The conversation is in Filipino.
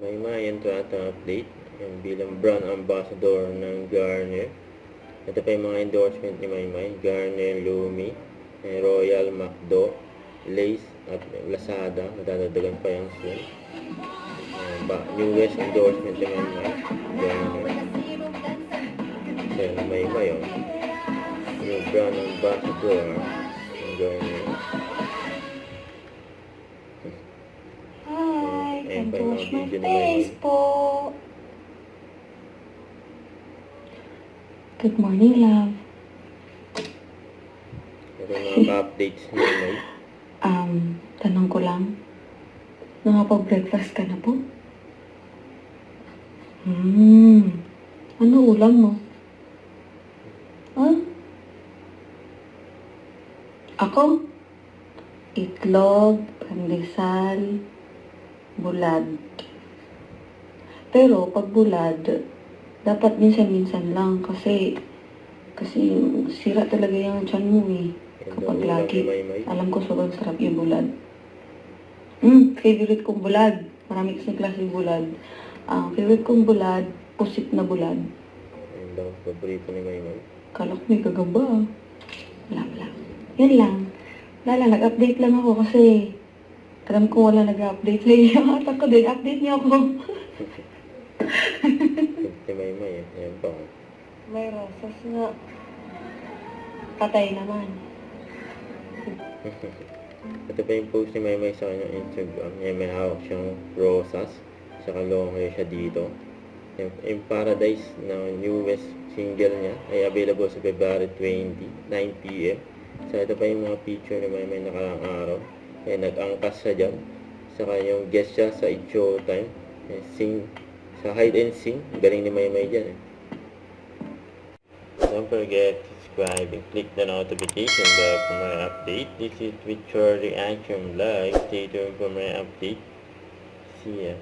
May yan to atong update. Yung bilang brand ambassador ng Garnier. Ito pa yung mga endorsement ni Maymay. Garnier, Lumi, Royal, Macdo, Lace, at Lazada. Madadagdagan pa yan soon. Newest endorsement ni Maymay. Garnier. Then Maymay yun. Yung brand ambassador ng Garnier. Hi! Ayan pa yung mga Endorse my video ni face Maymay. po! Good morning, love. Ito mga updates ni Maymay. Tanong ko lang. Nakapag-breakfast ka na po? Ano ulam mo? Ako? Itlog, pandesal, bulad. Pero pag bulad, dapat minsan-minsan lang kasi sira talaga yung tiyan mo eh. Kapag lagi. Alam ko sobrang sarap yung bulad. Favorite kong bulad. Marami kasing klaseng bulad. Favorite kong bulad, pusit na bulad. Ayun daw, paborito ni Maymay. Kala ko may gagamba. Wala. Yan lang. Nag-update lang ako kasi alam ko wala nag-update sa iyo. At ako din, update niyo ako. Si Maymay eh. Ayan pa. May rosas nga. Patay naman. Ito pa yung post ni Maymay sa kanyang Instagram. May hawak siyang rosas. Saka long hair siya dito. Yung Paradise na newest single niya ay available sa February 20, 9 p.m. So ito pa yung mga picture ni Maymay nakarang araw. Nag-angkas siya dyan. Saka yung guest siya sa It's Showtime. Sing sa hide and sing. Galing ni Maymay dyan eh. Don't forget to subscribe and click the notification bell for my update. This is Twitch Reaction Live. Stay tuned for my update. See ya.